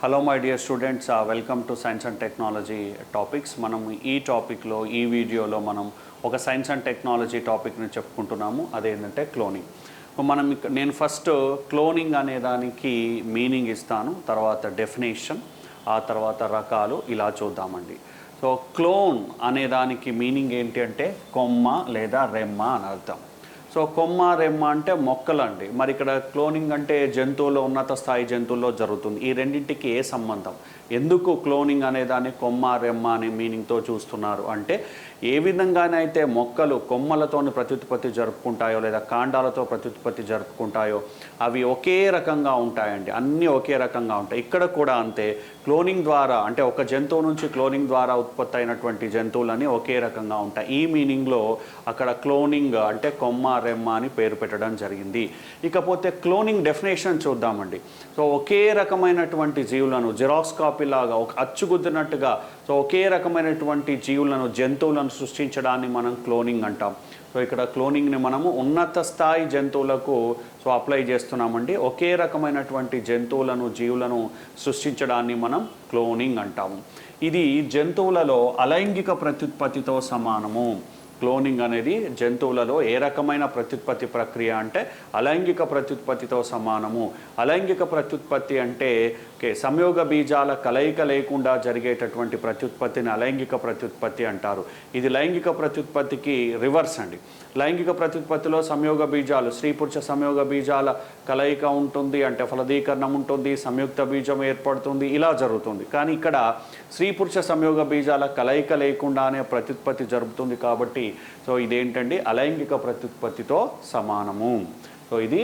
Hello my dear students, welcome to science and technology topics. మనం ఈ టాపిక్లో ఈ వీడియోలో మనం ఒక సైన్స్ అండ్ టెక్నాలజీ టాపిక్ని చెప్పుకుంటున్నాము. అదేంటంటే క్లోనింగ్. నేను ఫస్ట్ క్లోనింగ్ అనే దానికి మీనింగ్ ఇస్తాను, తర్వాత డెఫినేషన్, ఆ తర్వాత రకాలు ఇలా చూద్దామండి. సో క్లోన్ అనే దానికి మీనింగ్ ఏంటి అంటే కొమ్మ లేదా రెమ్మ అని అర్థం. సో కొమ్మ రెమ్మ అంటే మొక్కలండి. మరి ఇక్కడ క్లోనింగ్ అంటే జంతువుల్లో ఉన్నత స్థాయి జంతువుల్లో జరుగుతుంది. ఈ రెండింటికి ఏ సంబంధం? ఎందుకు క్లోనింగ్ అనే దాన్ని కొమ్మ రెమ్మ అనే మీనింగ్తో చూస్తున్నారు అంటే, ఏ విధంగానైతే మొక్కలు కొమ్మలతో ప్రత్యుత్పత్తి జరుపుకుంటాయో లేదా కాండాలతో ప్రత్యుత్పత్తి జరుపుకుంటాయో అవి ఒకే రకంగా ఉంటాయండి. అన్నీ ఒకే రకంగా ఉంటాయి. ఇక్కడ కూడా అంతే. క్లోనింగ్ ద్వారా అంటే ఒక జంతువు నుంచి క్లోనింగ్ ద్వారా ఉత్పత్తి అయినటువంటి జంతువులన్నీ ఒకే రకంగా ఉంటాయి. ఈ మీనింగ్లో అక్కడ క్లోనింగ్ అంటే కొమ్మ రెమ్మ అని పేరు పెట్టడం జరిగింది. ఇకపోతే క్లోనింగ్ డెఫినేషన్ చూద్దామండి. సో ఒకే రకమైనటువంటి జీవులను జిరాక్స్ కాపీ లాగా ఒక అచ్చుగుద్దినట్టుగా సో ఒకే రకమైనటువంటి జీవులను జంతువులను సృష్టించడాన్ని మనం క్లోనింగ్ అంటాం. సో ఇక్కడ క్లోనింగ్ని మనము ఉన్నత స్థాయి జంతువులకు అప్లై చేస్తున్నామండి. ఒకే రకమైనటువంటి జంతువులను జీవులను సృష్టించడాన్ని మనం క్లోనింగ్ అంటాము. ఇది జంతువులలో అలైంగిక ప్రత్యుత్పత్తితో సమానము. క్లోనింగ్ అనేది జంతువులలో ఏ రకమైన ప్రత్యుత్పత్తి ప్రక్రియ అంటే అలైంగిక ప్రత్యుత్పత్తితో సమానము. అలైంగిక ప్రత్యుత్పత్తి అంటే సంయోగ బీజాల కలయిక లేకుండా జరిగేటటువంటి ప్రత్యుత్పత్తిని అలైంగిక ప్రత్యుత్పత్తి అంటారు. ఇది లైంగిక ప్రత్యుత్పత్తికి రివర్స్ అండి. లైంగిక ప్రత్యుత్పత్తిలో సంయోగ బీజాలు స్త్రీ పురుష సంయోగ బీజాల కలయిక ఉంటుంది, అంటే ఫలదీకరణం ఉంటుంది, సంయుక్త బీజం ఏర్పడుతుంది, ఇలా జరుగుతుంది. కానీ ఇక్కడ స్త్రీ పురుష సంయోగ బీజాల కలయిక లేకుండానే ప్రత్యుత్పత్తి జరుగుతుంది. కాబట్టి ఇదేంటండి అలైంగిక ప్రత్యుత్పత్తితో సమానము. ఇది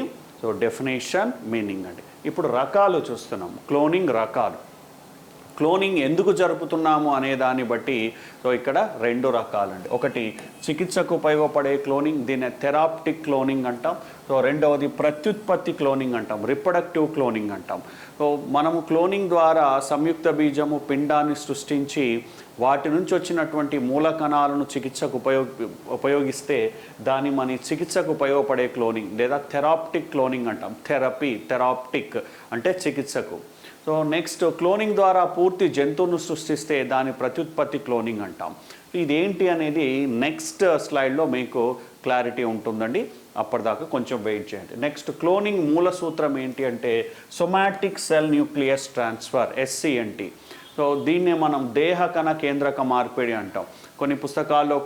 డెఫినేషన్ మీనింగ్ అండి. ఇప్పుడు రకాలు చూస్తున్నాము. క్లోనింగ్ రకాలు. క్లోనింగ్ ఎందుకు జరుపుతున్నాము అనే దాన్ని బట్టి ఇక్కడ రెండు రకాలండి. ఒకటి చికిత్సకు ఉపయోగపడే క్లోనింగ్, దీన్ని థెరాప్టిక్ క్లోనింగ్ అంటాం. రెండవది ప్రత్యుత్పత్తి క్లోనింగ్ అంటాం, రిప్రొడక్టివ్ క్లోనింగ్ అంటాం. మనము క్లోనింగ్ ద్వారా సంయుక్త బీజము పిండాన్ని సృష్టించి వాటి నుంచి వచ్చినటువంటి మూలకణాలను చికిత్సకు ఉపయోగిస్తే దాన్ని మన చికిత్సకు ఉపయోగపడే క్లోనింగ్ లేదా థెరాప్టిక్ క్లోనింగ్ అంటాం. థెరాప్టిక్ అంటే చికిత్సకు. నెక్స్ట్ క్లోనింగ్ ద్వారా పూర్తి జంతువును సృష్టిస్తే దాని ప్రత్యుత్పత్తి క్లోనింగ్ అంటాం. ఇదేంటి అనేది నెక్స్ట్ స్లైడ్లో మీకు క్లారిటీ ఉంటుందండి. అప్పటిదాకా కొంచెం వెయిట్ చేయండి. నెక్స్ట్ క్లోనింగ్ మూల సూత్రం ఏంటి అంటే somatic cell nucleus transfer, SCNT. దీన్నే మనం దేహ కణ కేంద్రక మార్పిడి అంటాం. కొన్ని పుస్తకాల్లో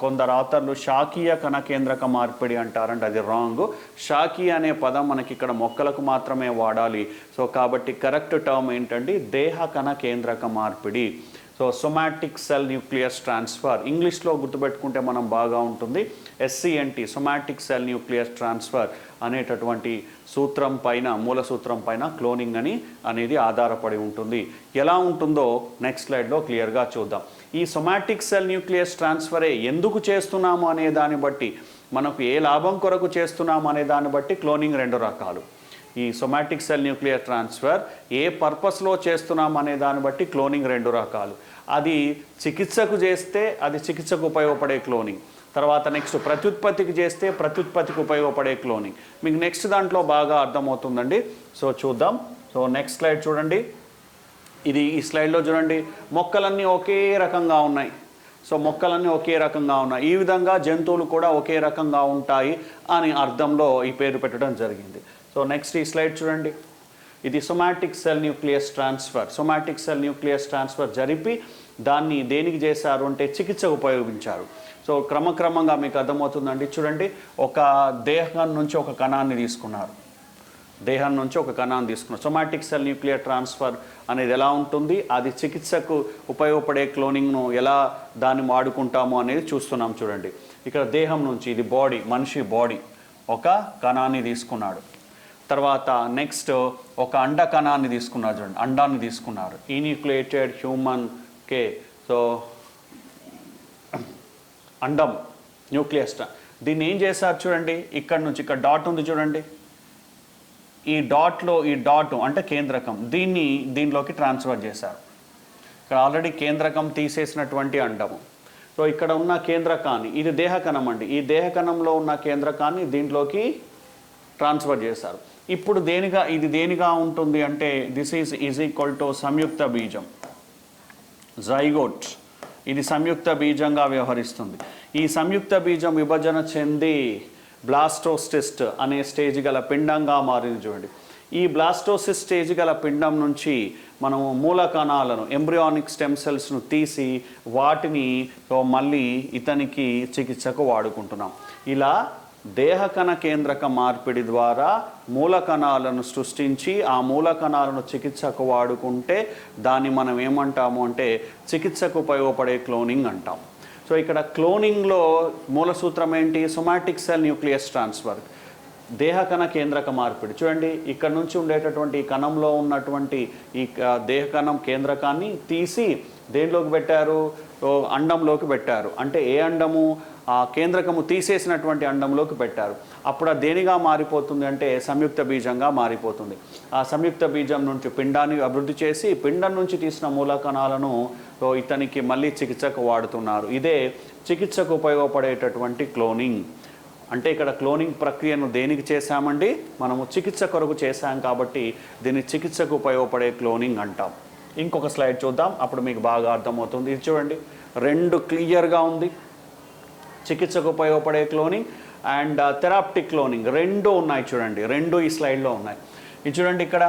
కొందరు ఆథర్లు శాకీయ కణ కేంద్రక మార్పిడి అంటారంటే అది రాంగ్. శాకీయ అనే పదం మనకి ఇక్కడ మొక్కలకు మాత్రమే వాడాలి. కాబట్టి కరెక్ట్ టర్మ్ ఏంటంటే దేహ కణ కేంద్రక మార్పిడి. సొమాటిక్ సెల్ న్యూక్లియస్ ట్రాన్స్ఫర్ ఇంగ్లీష్లో గుర్తుపెట్టుకుంటే మనం బాగా ఉంటుంది. SCNT somatic cell nucleus transfer అనేటటువంటి సూత్రం పైన, మూల సూత్రం పైన క్లోనింగ్ అనేది ఆధారపడి ఉంటుంది. ఎలా ఉంటుందో నెక్స్ట్ స్లైడ్లో క్లియర్గా చూద్దాం. ఈ సొమాటిక్ సెల్ న్యూక్లియస్ ట్రాన్స్ఫరే ఎందుకు చేస్తున్నాము అనే దాన్ని బట్టి, మనకు ఏ లాభం కొరకు చేస్తున్నాము అనే దాన్ని బట్టి క్లోనింగ్ రెండు రకాలు. ఈ సొమాటిక్ సెల్ న్యూక్లియర్ ట్రాన్స్ఫర్ ఏ పర్పస్లో చేస్తున్నాం అనే దాన్ని బట్టి క్లోనింగ్ రెండు రకాలు. అది చికిత్సకు చేస్తే అది చికిత్సకు ఉపయోగపడే క్లోనింగ్. తర్వాత నెక్స్ట్ ప్రత్యుత్పత్తికి చేస్తే ప్రత్యుత్పత్తికి ఉపయోగపడే క్లోనింగ్. మీకు నెక్స్ట్ దాంట్లో బాగా అర్థమవుతుందండి. చూద్దాం. నెక్స్ట్ స్లైడ్ చూడండి. ఈ స్లైడ్లో చూడండి, మొక్కలన్నీ ఒకే రకంగా ఉన్నాయి. మొక్కలన్నీ ఒకే రకంగా ఉన్నాయి. ఈ విధంగా జంతువులు కూడా ఒకే రకంగా ఉంటాయి అని అర్థంలో ఈ పేరు పెట్టడం జరిగింది. నెక్స్ట్ ఈ స్లైడ్ చూడండి. ఇది somatic cell nucleus transfer. Somatic cell nucleus transfer జరిపి దాన్ని దేనికి చేశారు అంటే చికిత్సకు ఉపయోగించారు. క్రమక్రమంగా మీకు అర్థమవుతుందండి. చూడండి, ఒక దేహం నుంచి ఒక కణాన్ని తీసుకున్నారు. సొమాటిక్ సెల్ న్యూక్లియర్ ట్రాన్స్ఫర్ అనేది ఎలా ఉంటుంది, అది చికిత్సకు ఉపయోగపడే క్లోనింగ్ను ఎలా దాన్ని వాడుకుంటాము అనేది చూస్తున్నాం. చూడండి, ఇక్కడ దేహం నుంచి, ఇది బాడీ, మనిషి బాడీ, ఒక కణాన్ని తీసుకున్నాడు. తర్వాత నెక్స్ట్ ఒక అండ కణాన్ని తీసుకున్నారు. చూడండి, అండాన్ని తీసుకున్నారు. ఈన్యూక్లియేటెడ్ హ్యూమన్ అండం, న్యూక్లియస్. దీన్ని ఏం చేశారు చూడండి, ఇక్కడ నుంచి ఇక్కడ డాట్ ఉంది చూడండి, ఈ డాట్ అంటే కేంద్రకం, దీనిలోకి ట్రాన్స్ఫర్ చేశారు. ఇక్కడ ఆల్రెడీ కేంద్రకం తీసేసినటువంటి అండము. ఇక్కడ ఉన్న కేంద్రకాన్ని, ఇది దేహకణం అండి, ఈ దేహకణంలో ఉన్న కేంద్రకాన్ని దీంట్లోకి ట్రాన్స్ఫర్ చేశారు. ఇప్పుడు ఇది దేనిగా ఉంటుంది అంటే దిస్ ఈజ్ ఈక్వల్ టు సంయుక్త బీజం, జైగోట్. ఇది సంయుక్త బీజంగా వ్యవహరిస్తుంది. ఈ సంయుక్త బీజం విభజన చెంది బ్లాస్టోసిస్ట్ అనే స్టేజ్ గల పిండంగా మారింది. చూడండి, ఈ బ్లాస్టోసిస్ స్టేజ్ గల పిండం నుంచి మనము మూల కణాలను, ఎంబ్రియానిక్ స్టెమ్ సెల్స్ను తీసి వాటిని మళ్ళీ ఇతనికి చికిత్సకు వాడుకుంటున్నాం. ఇలా దేహకణ కేంద్రక మార్పిడి ద్వారా మూల కణాలను సృష్టించి ఆ మూల కణాలను చికిత్సకు వాడుకుంటే దాన్ని మనం ఏమంటాము అంటే చికిత్సకు ఉపయోగపడే క్లోనింగ్ అంటాం. సో ఇక్కడ క్లోనింగ్లో మూల సూత్రం ఏంటి? సొమాటిక్ సెల్ న్యూక్లియస్ ట్రాన్స్ఫర్, దేహకణ కేంద్రక మార్పిడి. చూడండి, ఇక్కడ నుంచి ఉండేటటువంటి కణంలో ఉన్నటువంటి ఈ దేహకణం కేంద్రకాన్ని తీసి దేనిలోకి పెట్టారు? అండంలోకి పెట్టారు. అంటే ఏ అండము? ఆ కేంద్రకము తీసేసినటువంటి అండంలోకి పెట్టారు. అప్పుడు అది దేనిగా మారిపోతుంది అంటే సంయుక్త బీజంగా మారిపోతుంది. ఆ సంయుక్త బీజం నుంచి పిండాన్ని అభివృద్ధి చేసి పిండం నుంచి తీసిన మూలకణాలను ఇతనికి మళ్ళీ చికిత్సకు వాడుతున్నారు. ఇదే చికిత్సకు ఉపయోగపడేటటువంటి క్లోనింగ్. అంటే ఇక్కడ క్లోనింగ్ ప్రక్రియను దేనికి చేశామండి? మనము చికిత్స కొరకు చేశాం కాబట్టి దీన్ని చికిత్సకు ఉపయోగపడే క్లోనింగ్ అంటాం. ఇంకొక స్లైడ్ చూద్దాం, అప్పుడు మీకు బాగా అర్థమవుతుంది. ఇది చూడండి, రెండు క్లియర్గా ఉంది. చికిత్సకు ఉపయోగపడే క్లోనింగ్ అండ్ థెరాప్టిక్ క్లోనింగ్ రెండు ఉన్నాయి. చూడండి, రెండు ఈ స్లైడ్లో ఉన్నాయి. ఇది చూడండి, ఇక్కడ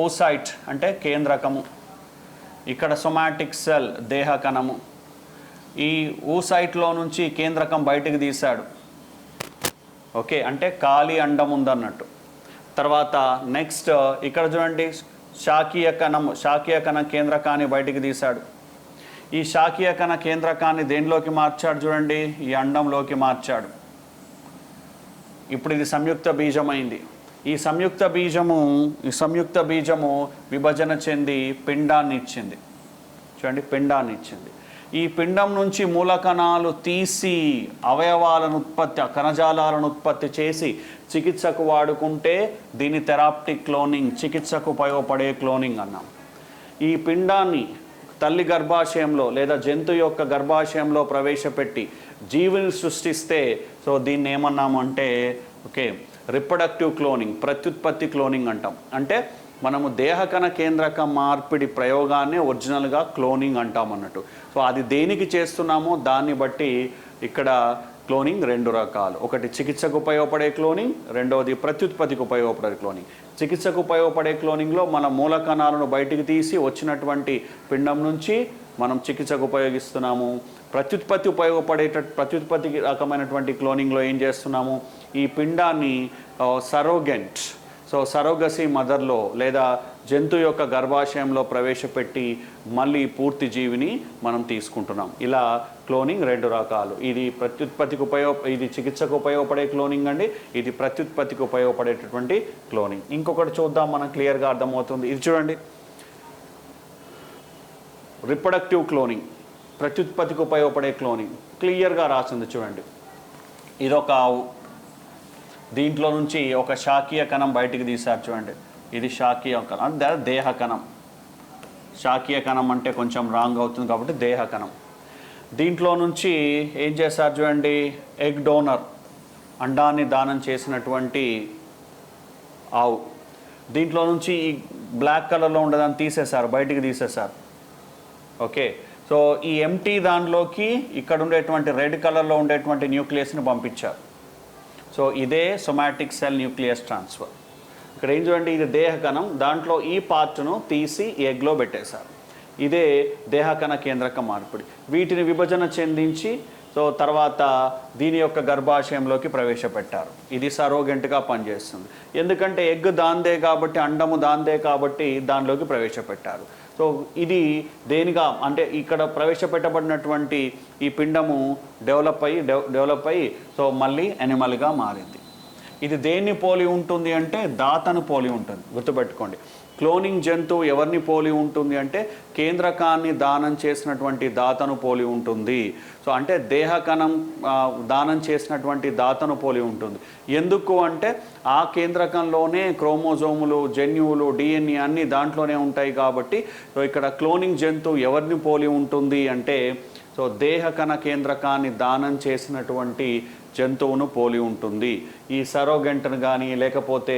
ఓసైట్ అంటే కేంద్రకము, ఇక్కడ సొమాటిక్ సెల్ దేహకణము. ఈ ఓసైట్లో నుంచి కేంద్రకం బయటికి తీశాడు. ఓకే, అంటే ఖాళీ అండం ఉందన్నట్టు. తర్వాత నెక్స్ట్ ఇక్కడ చూడండి, శాఖీయ కణ కేంద్రకాన్ని బయటికి తీశాడు. ఈ శాఖీయ కణ కేంద్రకాన్ని దేనిలోకి మార్చాడు? చూడండి, ఈ అండంలోకి మార్చాడు. ఇప్పుడు ఇది సంయుక్త బీజమైంది. ఈ సంయుక్త బీజము విభజన చెంది పిండాన్ని ఇచ్చింది. చూడండి, పిండాన్ని ఇచ్చింది. ఈ పిండం నుంచి మూలకణాలు తీసి అవయవాలను కణజాలాలను ఉత్పత్తి చేసి చికిత్సకు వాడుకుంటే దీన్ని థెరాప్టిక్ క్లోనింగ్, చికిత్సకు ఉపయోగపడే క్లోనింగ్ అన్నాం. ఈ పిండాన్ని తల్లి గర్భాశయంలో లేదా జంతు యొక్క గర్భాశయంలో ప్రవేశపెట్టి జీవిని సృష్టిస్తే సో దీన్ని ఏమన్నాము అంటే ఓకే రిప్రొడక్టివ్ క్లోనింగ్, ప్రత్యుత్పత్తి క్లోనింగ్ అంటాం. అంటే మనము దేహకణ కేంద్రక మార్పిడి ప్రయోగాన్ని ఒరిజినల్గా క్లోనింగ్ అంటాం అన్నట్టు. సో అది దేనికి చేస్తున్నామో దాన్ని బట్టి ఇక్కడ క్లోనింగ్ రెండు రకాలు. ఒకటి చికిత్సకు ఉపయోగపడే క్లోనింగ్, రెండవది ప్రత్యుత్పత్తికి ఉపయోగపడే క్లోనింగ్. చికిత్సకు ఉపయోగపడే క్లోనింగ్లో మన మూలకణాలను బయటికి తీసి వచ్చినటువంటి పిండం నుంచి మనం చికిత్సకు ఉపయోగిస్తున్నాము. ప్రత్యుత్పత్తి రకమైనటువంటి క్లోనింగ్లో ఏం చేస్తున్నాము? ఈ పిండాన్ని సరోగెంట్, సో సరోగసీ మదర్లో లేదా జంతు యొక్క గర్భాశయంలో ప్రవేశపెట్టి మళ్ళీ పూర్తి జీవిని మనం తీసుకుంటున్నాం. ఇలా క్లోనింగ్ రెండు రకాలు. ఇది ఇది చికిత్సకు ఉపయోగపడే క్లోనింగ్ అండి, ఇది ప్రత్యుత్పత్తికి ఉపయోగపడేటటువంటి క్లోనింగ్. ఇంకొకటి చూద్దాం, మనం క్లియర్గా అర్థమవుతుంది. ఇది చూడండి, రిప్రొడక్టివ్ క్లోనింగ్, ప్రత్యుత్పత్తికి ఉపయోగపడే క్లోనింగ్ క్లియర్గా రాసింది. చూడండి, ఇదొక ఆవు, దీంట్లో నుంచి ఒక శాఖీయ కణం బయటికి తీశారు. చూడండి, ఇది శాఖీయ కణం, అంటే దేహ కణం. శాఖీయ కణం అంటే కొంచెం రాంగ్ అవుతుంది కాబట్టి దేహ కణం. దీంట్లో నుంచి ఏం చేశారు? చూడండి, ఎగ్ డోనర్, అండాన్ని దానం చేసినటువంటి ఆవు. దీంట్లో నుంచి ఈ బ్లాక్ కలర్లో ఉండదాన్ని తీసేశారు, బయటికి తీసేశారు. ఓకే, సో ఈ ఎంటీ దానిలోకి ఇక్కడ ఉండేటువంటి రెడ్ కలర్లో ఉండేటువంటి న్యూక్లియస్ని పంపించారు. సో ఇదే సొమాటిక్ సెల్ న్యూక్లియస్ ట్రాన్స్ఫర్. ఇక్కడ ఏం చూడండి, ఇది దేహకణం, దాంట్లో ఈ పార్ట్ను తీసి ఎగ్లో పెట్టేశారు. ఇదే దేహకణ కేంద్రక మార్పిడి. వీటిని విభజన చెందించి సో తర్వాత దీని యొక్క గర్భాశయంలోకి ప్రవేశపెట్టారు. ఇది సరోగెంట్గా పనిచేస్తుంది. ఎందుకంటే ఎగ్ దాందే కాబట్టి, అండము దాందే కాబట్టి దానిలోకి ప్రవేశపెట్టారు. సో ఇది దేనిగా అంటే ఇక్కడ ప్రవేశపెట్టబడినటువంటి ఈ పిండము డెవలప్ అయ్యి సో మళ్ళీ యానిమల్గా మారింది. ఇది దేన్ని పోలి ఉంటుంది అంటే దాతను పోలి ఉంటుంది. గుర్తుపెట్టుకోండి, క్లోనింగ్ జంతువు ఎవరిని పోలి ఉంటుంది అంటే కేంద్రకాన్ని దానం చేసినటువంటి దాతను పోలి ఉంటుంది. సో అంటే దేహకణం దానం చేసినటువంటి దాతను పోలి ఉంటుంది. ఎందుకు అంటే ఆ కేంద్రకంలోనే క్రోమోజోములు, జన్యువులు, డిఎన్ఏ అన్నీ దాంట్లోనే ఉంటాయి కాబట్టి సో ఇక్కడ క్లోనింగ్ జంతువు ఎవరిని పోలి ఉంటుంది అంటే సో దేహకణ కేంద్రకాన్ని దానం చేసినటువంటి జంతువును పోలి ఉంటుంది. ఈ సరోగెంటను కానీ లేకపోతే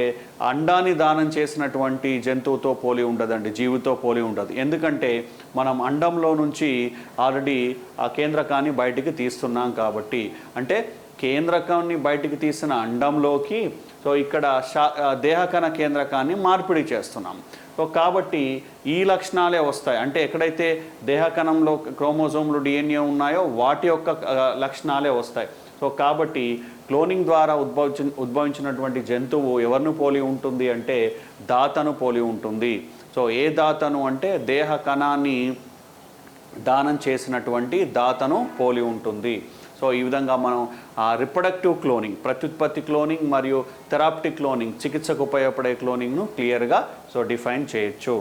అండాన్ని దానం చేసినటువంటి జంతువుతో పోలి ఉండదండి, జీవితో పోలి ఉండదు. ఎందుకంటే మనం అండంలో నుంచి ఆల్రెడీ ఆ కేంద్రకాన్ని బయటికి తీస్తున్నాం కాబట్టి. అంటే కేంద్రకాన్ని బయటికి తీసిన అండంలోకి సో ఇక్కడ దేహకణ కేంద్రకాన్ని మార్పిడి చేస్తున్నాం. సో కాబట్టి ఈ లక్షణాలే వస్తాయి. అంటే ఎక్కడైతే దేహకణంలో క్రోమోజోమ్లు డిఎన్ఏ ఉన్నాయో వాటి యొక్క లక్షణాలే వస్తాయి. సో కాబట్టి క్లోనింగ్ ద్వారా ఉద్భవించినటువంటి జంతువు ఎవరిని పోలి ఉంటుంది అంటే దాతను పోలి ఉంటుంది. సో ఏ దాతను అంటే దేహ కణాన్ని దానం చేసినటువంటి దాతను పోలి ఉంటుంది. సో ఈ విధంగా మనం రిప్రొడక్టివ్ క్లోనింగ్, ప్రత్యుత్పత్తి క్లోనింగ్ మరియు థెరాప్టిక్ క్లోనింగ్, చికిత్సకు ఉపయోగపడే క్లోనింగ్ను క్లియర్గా సో డిఫైన్ చేయొచ్చు.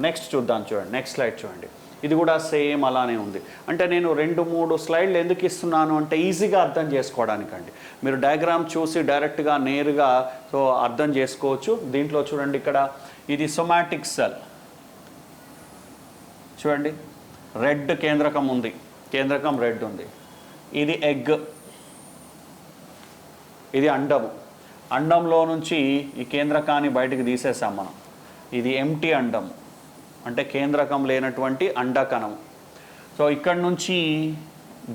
నెక్స్ట్ చూద్దాం, చూడండి నెక్స్ట్ స్లైడ్ చూడండి. ఇది కూడా సేమ్ అలానే ఉంది. అంటే నేను 2-3 స్లైడ్లు ఎందుకు ఇస్తున్నాను అంటే ఈజీగా అర్థం చేసుకోవడానికండి. మీరు డయాగ్రామ్ చూసి డైరెక్ట్గా నేరుగా సో అర్థం చేసుకోవచ్చు. దీంట్లో చూడండి, ఇక్కడ ఇది సొమాటిక్ సెల్ చూడండి, రెడ్ కేంద్రకం ఉంది, కేంద్రకం రెడ్ ఉంది. ఇది ఎగ్, ఇది అండము. అండంలో నుంచి ఈ కేంద్రకాన్ని బయటికి తీసేసాం మనం. ఇది ఎంటీ అండము, అంటే కేంద్రకం లేనటువంటి అండకణము. సో ఇక్కడ నుంచి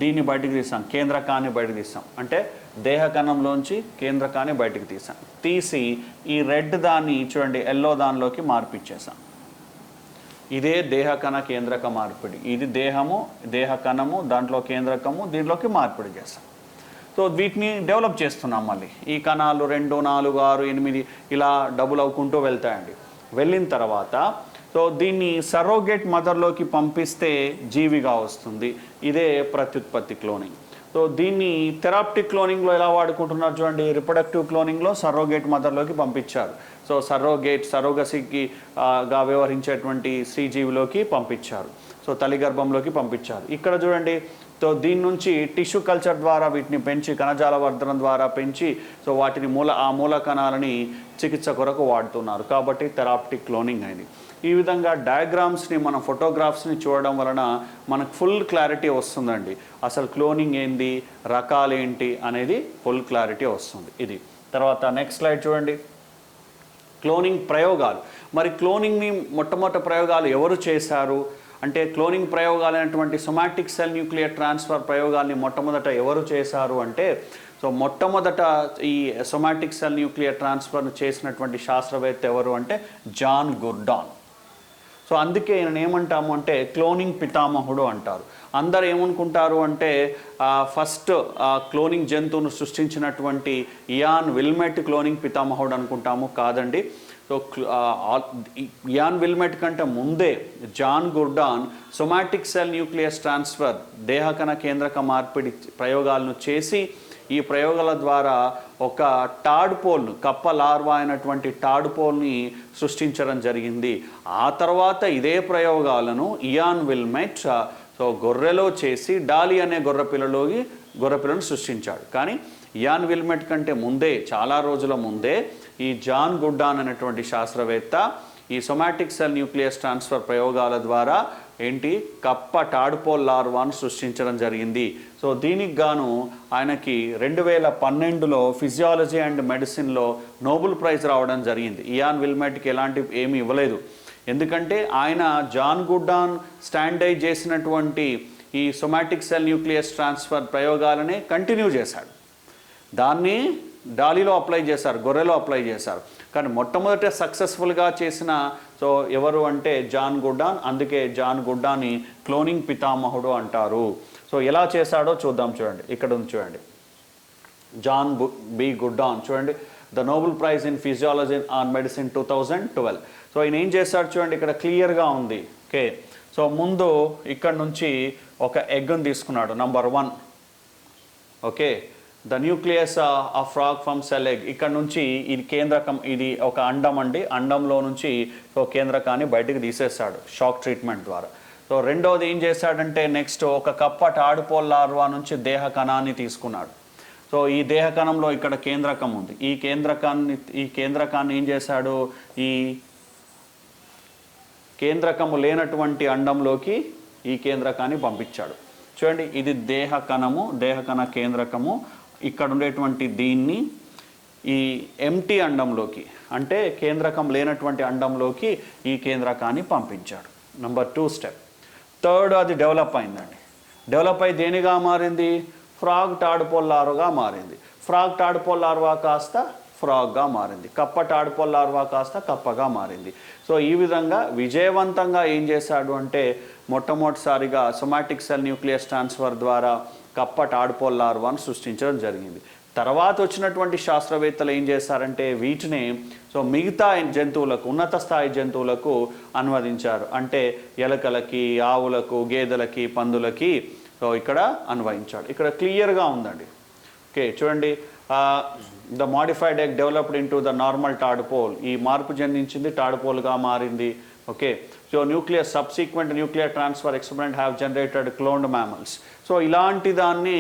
దీన్ని బయటికి తీసాం, కేంద్రకాన్ని బయటకు తీసాం, అంటే దేహకణంలోంచి కేంద్రకాన్ని బయటికి తీసాం. తీసి ఈ రెడ్ దాన్ని చూడండి ఎల్లో దానిలోకి మార్పిచ్చేసాం. ఇదే దేహకణ కేంద్రక మార్పిడి. ఇది దేహము, దేహకణము, దాంట్లో కేంద్రకము, దీంట్లోకి మార్పిడి చేస్తాం. సో వీటిని డెవలప్ చేస్తున్నాం. మళ్ళీ ఈ కణాలు 2, 4, 6, 8 ఇలా డబుల్ అవ్వుకుంటూ వెళ్తాయండి. వెళ్ళిన తర్వాత సో దీన్ని సరోగేట్ మదర్లోకి పంపిస్తే జీవిగా వస్తుంది. ఇదే ప్రత్యుత్పత్తి క్లోనింగ్. సో దీన్ని థెరాప్టిక్ క్లోనింగ్లో ఎలా వాడుకుంటున్నారు చూడండి. రిప్రొడక్టివ్ క్లోనింగ్లో సరోగేట్ మదర్లోకి పంపించారు. సో సరోగసికి గా వ్యవహరించేటువంటి శ్రీజీవిలోకి పంపించారు. సో తల్లి గర్భంలోకి పంపించారు. ఇక్కడ చూడండి, సో దీని నుంచి టిష్యూ కల్చర్ ద్వారా వీటిని పెంచి, కణజాల వర్ధనం ద్వారా పెంచి సో వాటిని ఆ మూల కణాలని చికిత్స కొరకు వాడుతున్నారు. కాబట్టి థెరాప్టిక్ క్లోనింగ్ అయింది. ఈ విధంగా డయాగ్రామ్స్ని, మన ఫోటోగ్రాఫ్స్ని చూడడం వలన మనకు ఫుల్ క్లారిటీ వస్తుందండి. అసలు క్లోనింగ్ ఏంది, రకాలేంటి అనేది ఫుల్ క్లారిటీ వస్తుంది. ఇది తర్వాత నెక్స్ట్ స్లైడ్ చూడండి. క్లోనింగ్ ప్రయోగాలు. మరి క్లోనింగ్ని మొట్టమొదటి ప్రయోగాలు ఎవరు చేశారు అంటే, క్లోనింగ్ ప్రయోగాలైనటువంటి సొమాటిక్ సెల్ న్యూక్లియర్ ట్రాన్స్ఫర్ ప్రయోగాల్ని మొట్టమొదట ఎవరు చేశారు అంటే, సో మొట్టమొదట ఈ సొమాటిక్ సెల్ న్యూక్లియర్ ట్రాన్స్ఫర్ను చేసినటువంటి శాస్త్రవేత్త ఎవరు అంటే జాన్ గుర్డాన్. సో అందుకే ఈయన ఏమంటాము అంటే క్లోనింగ్ పితామహుడు అంటారు. అందరు ఏమనుకుంటారు అంటే ఫస్ట్ క్లోనింగ్ జంతువును సృష్టించినటువంటి ఇయాన్ విల్మెట్ క్లోనింగ్ పితామహుడు అనుకుంటాము. కాదండి. సో ఇయాన్ విల్మెట్ కంటే ముందే John Gurdon somatic cell nucleus transfer, దేహకణ కేంద్రక మార్పిడి ప్రయోగాలను చేసి ఈ ప్రయోగాల ద్వారా ఒక టాడ్పోల్ను, కప్ప లార్వా అయినటువంటి టాడ్పోల్ని సృష్టించడం జరిగింది. ఆ తర్వాత ఇదే ప్రయోగాలను ఇయాన్ విల్మెట్ సో గొర్రెలో చేసి డాలి అనే గొర్రెపిల్లను సృష్టించాడు. కానీ ఇయాన్ విల్మెట్ కంటే ముందే, చాలా రోజుల ముందే ఈ జాన్ గుర్డాన్ అనేటువంటి శాస్త్రవేత్త ఈ సొమాటిక్ సెల్ న్యూక్లియస్ ట్రాన్స్ఫర్ ప్రయోగాల ద్వారా ఏంటి కప్ప టాడ్పోల్ లార్వాను సృష్టించడం జరిగింది. సో దీనికి గాను ఆయనకి 2012లో ఫిజియాలజీ అండ్ మెడిసిన్లో నోబెల్ ప్రైజ్ రావడం జరిగింది. ఇయాన్ విల్మెట్కి ఎలాంటి ఏమీ ఇవ్వలేదు. ఎందుకంటే ఆయన జాన్ గుర్డాన్ స్టాండర్డైజ్ చేసినటువంటి ఈ సొమాటిక్ సెల్ న్యూక్లియస్ ట్రాన్స్ఫర్ ప్రయోగాలనే కంటిన్యూ చేశాడు. దాన్ని డాలీలో అప్లై చేశారు, గొర్రెలో అప్లై చేశారు. కానీ మొట్టమొదట సక్సెస్ఫుల్గా చేసిన సో ఎవరు అంటే జాన్ గుర్డాన్. అందుకే జాన్ గుర్డాన్ని క్లోనింగ్ పితామహుడు అంటారు. సో ఎలా చేశాడో చూద్దాం. చూడండి, ఇక్కడ ఉంది చూడండి, జాన్ బి గుర్డాన్. చూడండి, the Nobel prize in physiology on medicine 2012. So ఈయన ఏం చేశాడు చూడండి, ఇక్కడ క్లియర్గా ఉంది. ఓకే, సో ముందు ఇక్కడ నుంచి ఒక ఎగ్ని తీసుకున్నాడు, number 1. Okay, the nucleus of frog from cell egg. ఇక్కడ నుంచి ఇది కేంద్రకం, ఇది ఒక అండం అండి. అండంలో నుంచి సో కేంద్రకాన్ని బయటకు తీసేస్తాడు షాక్ ట్రీట్మెంట్ ద్వారా. సో రెండవది ఏం చేశాడంటే నెక్స్ట్ ఒక కప్ప టాడ్పోల్ లార్వా నుంచి దేహ కణాన్ని తీసుకున్నాడు. సో ఈ దేహ కణంలో ఇక్కడ కేంద్రకం ఉంది. ఈ కేంద్రకాన్ని ఏం చేశాడు, ఈ కేంద్రకము లేనటువంటి అండంలోకి ఈ కేంద్రకాన్ని పంపించాడు. చూడండి, ఇది దేహ కణము, దేహ కణ కేంద్రకము. ఇక్కడ ఉండేటువంటి దీన్ని ఈ ఎంటీ అండంలోకి అంటే కేంద్రకం లేనటువంటి అండంలోకి ఈ కేంద్రకాన్ని పంపించాడు. Number 2 step. థర్డ్, అది డెవలప్ అయిందండి. డెవలప్ అయి దేనిగా మారింది? ఫ్రాగ్ టాడ్పోల్ లార్వాగా మారింది. ఫ్రాగ్ టాడ్పోల్ లార్వా కాస్త ఫ్రాగ్గా మారింది. కప్ప టాడ్పోల్ లార్వా కాస్త కప్పగా మారింది. సో ఈ విధంగా విజయవంతంగా ఏం చేశాడు అంటే మొట్టమొదటిసారిగా సొమాటిక్ సెల్ న్యూక్లియస్ ట్రాన్స్ఫర్ ద్వారా కప్ప టాడ్పోల్ లార్వాను సృష్టించడం జరిగింది. తర్వాత వచ్చినటువంటి శాస్త్రవేత్తలు ఏం చేశారంటే వీటిని మిగతా జంతువులకు, ఉన్నత స్థాయి జంతువులకు అనువదించారు. అంటే ఎలకలకి, ఆవులకు, గేదెలకి, పందులకి ఇక్కడ అన్వయించాడు. ఇక్కడ క్లియర్గా ఉందండి. ఓకే, చూడండి, the modified egg developed in to the normal tadpole. ఈ మార్పు చెందించింది, టాడ్పోల్గా మారింది. Okay, so nuclear subsequent nuclear transfer experiment have generated cloned mammals. So ఇలాంటి దాన్ని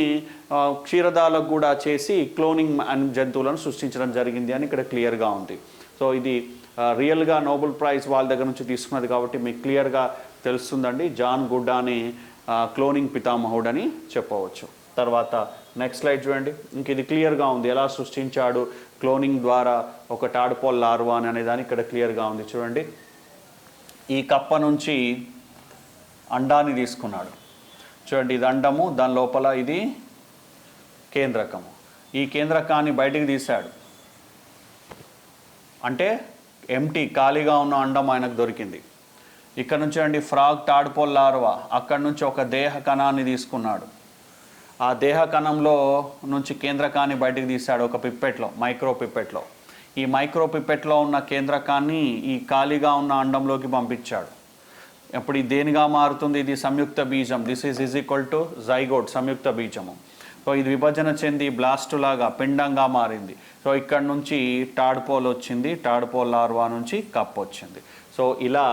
క్షీరదాలకు కూడా చేసి క్లోనింగ్ జంతువులను సృష్టించడం జరిగింది అని ఇక్కడ క్లియర్గా ఉంది. సో ఇది రియల్గా నోబెల్ ప్రైజ్ వాళ్ళ దగ్గర నుంచి తీసుకున్నది కాబట్టి మీకు క్లియర్గా తెలుస్తుందండి. జాన్ గుడ్డాని క్లోనింగ్ పితామహుడు అని చెప్పవచ్చు. తర్వాత నెక్స్ట్ స్లైడ్ చూడండి. ఇంక ఇది క్లియర్గా ఉంది ఎలా సృష్టించాడు క్లోనింగ్ ద్వారా ఒక టాడ్పోల్ లార్వా అని అనేదాన్ని ఇక్కడ క్లియర్గా ఉంది. చూడండి, ఈ కప్ప నుంచి అండాన్ని తీసుకున్నాడు. చూడండి, ఇది అండము, దాని లోపల ఇది కేంద్రకము. ఈ కేంద్రకాన్ని బయటికి తీశాడు. అంటే ఎంటీ ఖాళీగా ఉన్న అండం ఆయనకు దొరికింది. ఇక్కడ నుంచి అండి ఫ్రాగ్ టాడ్పోల్ లార్వా అక్కడ నుంచి ఒక దేహ కణాన్ని తీసుకున్నాడు. ఆ దేహ కణంలో నుంచి కేంద్రకాన్ని బయటికి తీశాడు ఒక పిప్పెట్లో, మైక్రో పిప్పెట్లో. ఈ మైక్రో పిప్పెట్లో ఉన్న కేంద్రకాన్ని ఈ ఖాళీగా ఉన్న అండంలోకి పంపించాడు. అప్పుడు ఇది దేనిగా మారుతుంది? ఇది సంయుక్త బీజం. This is equal to zygote, సంయుక్త బీజము. సో ఇది విభజన చెంది బ్లాస్ట్ లాగా పిండంగా మారింది. సో ఇక్కడ నుంచి టాడ్పోల్ వచ్చింది, టాడ్పోల్ లార్వా నుంచి కప్ వచ్చింది. సో ఇలా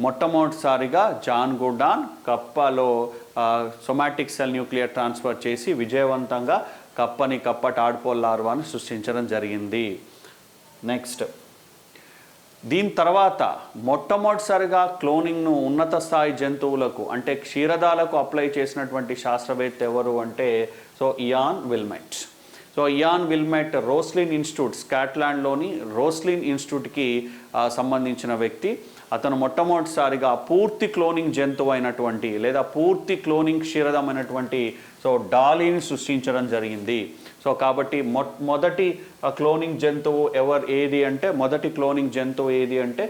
మొట్టమొదటిసారిగా జాన్ గుడాన్ కప్పలో సొమాటిక్ సెల్ న్యూక్లియర్ ట్రాన్స్ఫర్ చేసి విజయవంతంగా కప్ప టాడ్పోల్ లార్వాను సృష్టించడం జరిగింది. నెక్స్ట్, దీని తర్వాత మొట్టమొదటిసారిగా క్లోనింగ్ను ఉన్నత స్థాయి జంతువులకు అంటే క్షీరదాలకు అప్లై చేసినటువంటి శాస్త్రవేత్త ఎవరు అంటే Ian Wilmut. Ian Wilmut రోస్లిన్ institute, స్కాట్లాండ్లోని రోస్లిన్ ఇన్స్టిట్యూట్కి సంబంధించిన వ్యక్తి. అతను మొట్టమొదటిసారిగా పూర్తి క్లోనింగ్ జంతువు అయినటువంటి లేదా పూర్తి క్లోనింగ్ క్షీరదమైనటువంటి డాలీని సృష్టించడం జరిగింది. కాబట్టి మొదటి క్లోనింగ్ జంతువు మొదటి క్లోనింగ్ జంతువు ఏది అంటే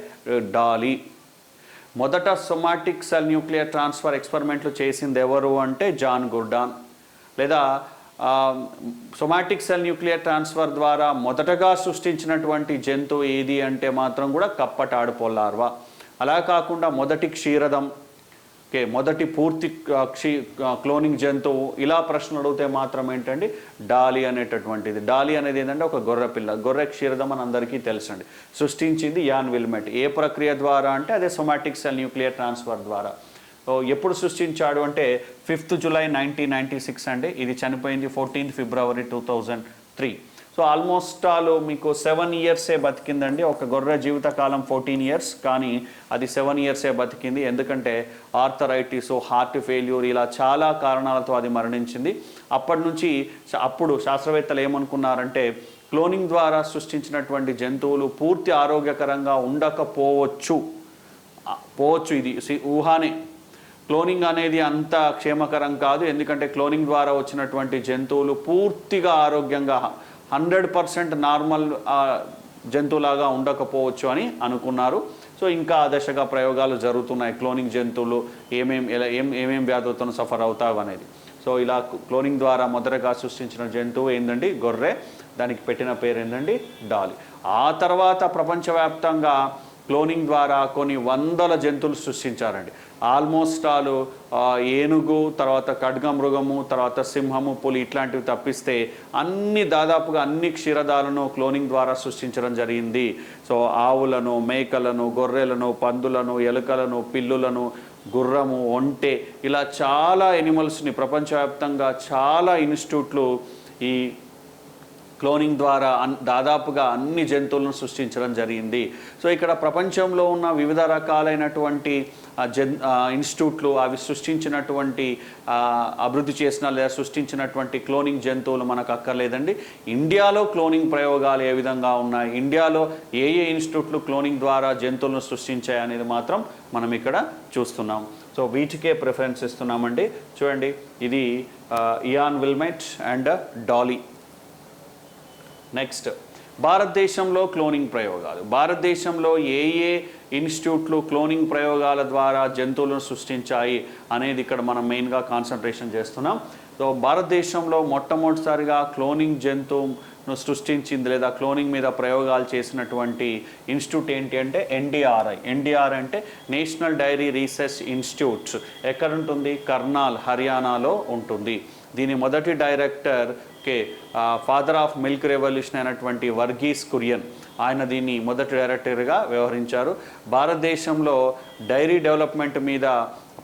డాలీ. మొదట సొమాటిక్ సెల్ న్యూక్లియర్ ట్రాన్స్ఫర్ ఎక్స్పెరిమెంట్లు చేసింది ఎవరు అంటే జాన్ గుడాన్. లేదా సొమాటిక్ సెల్ న్యూక్లియర్ ట్రాన్స్ఫర్ ద్వారా మొదటగా సృష్టించినటువంటి జంతువు ఏది అంటే మాత్రం కూడా కప్ప టాడ్పోల్ లార్వా. అలా కాకుండా మొదటి క్షీరదం, మొదటి పూర్తి క్లోనింగ్ జంతువు, ఇలా ప్రశ్నలు అడిగితే మాత్రం ఏంటండి డాలీ అనేటటువంటిది. డాలీ అనేది ఏంటంటే ఒక గొర్రె పిల్ల, గొర్రె క్షీరదం అని అందరికీ తెలుసండి. సృష్టించింది ఇయాన్ విల్మెట్. ఏ ప్రక్రియ ద్వారా అంటే అదే సొమాటిక్ సెల్ న్యూక్లియర్ ట్రాన్స్ఫర్ ద్వారా. ఎప్పుడు సృష్టించాడు అంటే 5th July 1996 అండి. ఇది చనిపోయింది 14th February 2003. ఆల్మోస్ట్ మీకు 7 yearsే బతికిందండి. ఒక గొర్రె జీవితకాలం 14 years, కానీ అది 7 yearsే బతికింది. ఎందుకంటే ఆర్థరైటిస్, హార్ట్ ఫెయిల్యూర్ ఇలా చాలా కారణాలతో అది మరణించింది. అప్పటి నుంచి అప్పుడు శాస్త్రవేత్తలు ఏమనుకున్నారంటే క్లోనింగ్ ద్వారా సృష్టించినటువంటి జంతువులు పూర్తి ఆరోగ్యకరంగా ఉండకపోవచ్చు. ఇది ఊహానే. క్లోనింగ్ అనేది అంత క్షేమకరం కాదు. ఎందుకంటే క్లోనింగ్ ద్వారా వచ్చినటువంటి జంతువులు పూర్తిగా ఆరోగ్యంగా 100% నార్మల్ జంతువులాగా ఉండకపోవచ్చు అని అనుకున్నారు. ఇంకా ఆ దశగా ప్రయోగాలు జరుగుతున్నాయి. క్లోనింగ్ జంతువులు ఏమేం వ్యాధులతో సఫర్ అవుతావు అనేది. ఇలా క్లోనింగ్ ద్వారా మొదటగా సృష్టించిన జంతువు ఏంటండి గొర్రె. దానికి పెట్టిన పేరు ఏంటండి డాలీ. ఆ తర్వాత ప్రపంచవ్యాప్తంగా క్లోనింగ్ ద్వారా కొన్ని వందల జంతువులు సృష్టించారండి. ఆల్మోస్ట్ ఏనుగు, తర్వాత ఖడ్గమృగము, తర్వాత సింహము, పులి ఇట్లాంటివి తప్పిస్తే దాదాపుగా అన్ని క్షీరదాలను క్లోనింగ్ ద్వారా సృష్టించడం జరిగింది. ఆవులను, మేకలను, గొర్రెలను, పందులను, ఎలుకలను, పిల్లులను, గుర్రము, ఒంటె ఇలా చాలా ఎనిమల్స్ని ప్రపంచవ్యాప్తంగా చాలా ఇన్స్టిట్యూట్లు ఈ క్లోనింగ్ ద్వారా దాదాపుగా అన్ని జంతువులను సృష్టించడం జరిగింది. సో ఇక్కడ ప్రపంచంలో ఉన్న వివిధ రకాలైనటువంటి ఇన్స్టిట్యూట్లు అవి సృష్టించినటువంటి అభివృద్ధి చేసిన లేదా సృష్టించినటువంటి క్లోనింగ్ జంతువులు మనకు అక్కర్లేదండి. ఇండియాలో క్లోనింగ్ ప్రయోగాలు ఏ విధంగా ఉన్నాయి, ఇండియాలో ఏ ఇన్స్టిట్యూట్లు క్లోనింగ్ ద్వారా జంతువులను సృష్టించాయి అనేది మాత్రం మనం ఇక్కడ చూస్తున్నాం. సో వీటికే ప్రిఫరెన్స్ ఇస్తున్నామండి. చూడండి, ఇది Ian Wilmut and Dolly. Next, భారతదేశంలో క్లోనింగ్ ప్రయోగాలు. భారతదేశంలో ఏ ఇన్స్టిట్యూట్లు క్లోనింగ్ ప్రయోగాల ద్వారా జంతువులను సృష్టించాయి అనేది ఇక్కడ మనం మెయిన్గా కాన్సన్ట్రేషన్ చేస్తున్నాం. సో భారతదేశంలో మొట్టమొదటిసారిగా క్లోనింగ్ జంతువును సృష్టించింది లేదా క్లోనింగ్ మీద ప్రయోగాలు చేసినటువంటి ఇన్స్టిట్యూట్ ఏంటి అంటే ఎన్డిఆర్ఐ. ఎన్డిఆర్ఐ అంటే నేషనల్ డైరీ రీసెర్చ్ ఇన్స్టిట్యూట్. ఎక్కడ ఉంటుంది? కర్నాల్, హర్యానాలో ఉంటుంది. దీని మొదటి director father of milk revolution అయినటువంటి వర్గీస్ కురియన్, ఆయన దీన్ని మొదటి డైరెక్టర్గా వ్యవహరించారు. భారతదేశంలో డైరీ డెవలప్మెంట్ మీద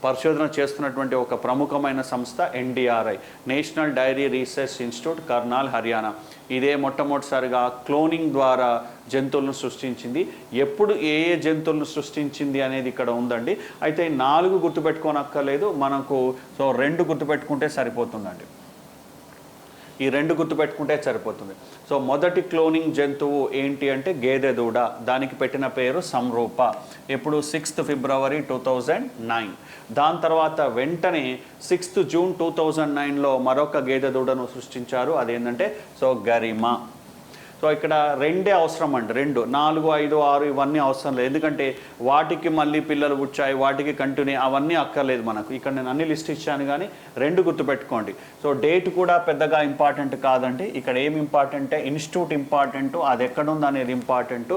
పరిశోధన చేస్తున్నటువంటి ఒక ప్రముఖమైన సంస్థ NDRI, National Dairy Research Institute, Karnal, Haryana. ఇదే మొట్టమొదటిసారిగా క్లోనింగ్ ద్వారా జంతువులను సృష్టించింది. ఎప్పుడు ఏ జంతువులను సృష్టించింది అనేది ఇక్కడ ఉందండి. అయితే 4 గుర్తుపెట్టుకోనక్కర్లేదు మనకు. సో 2 గుర్తుపెట్టుకుంటే సరిపోతుందండి. ఈ 2 గుర్తుపెట్టుకుంటే సరిపోతుంది. సో మొదటి క్లోనింగ్ జంతువు ఏంటి అంటే గేదె దూడ. దానికి పెట్టిన పేరు సంరూప. ఎప్పుడు? 6th February 2009. దాని తర్వాత వెంటనే 6th June 2009లో మరొక గేదె దూడను సృష్టించారు. అదేంటంటే సో గరిమా. సో ఇక్కడ 2 అవసరం అండి. 2, 4, 5, 6 ఇవన్నీ అవసరం లేదు. ఎందుకంటే వాటికి మళ్ళీ పిల్లలు పుచ్చాయి, వాటికి కంటిన్యూ అవన్నీ అక్కర్లేదు మనకు. ఇక్కడ నేను అన్ని లిస్ట్ ఇచ్చాను కానీ 2 గుర్తుపెట్టుకోండి. సో డేట్ కూడా పెద్దగా ఇంపార్టెంట్ కాదండి. ఇక్కడ ఏం ఇంపార్టెంట్? ఇన్స్టిట్యూట్ ఇంపార్టెంట్, అది ఎక్కడుంది అనేది ఇంపార్టెంట్,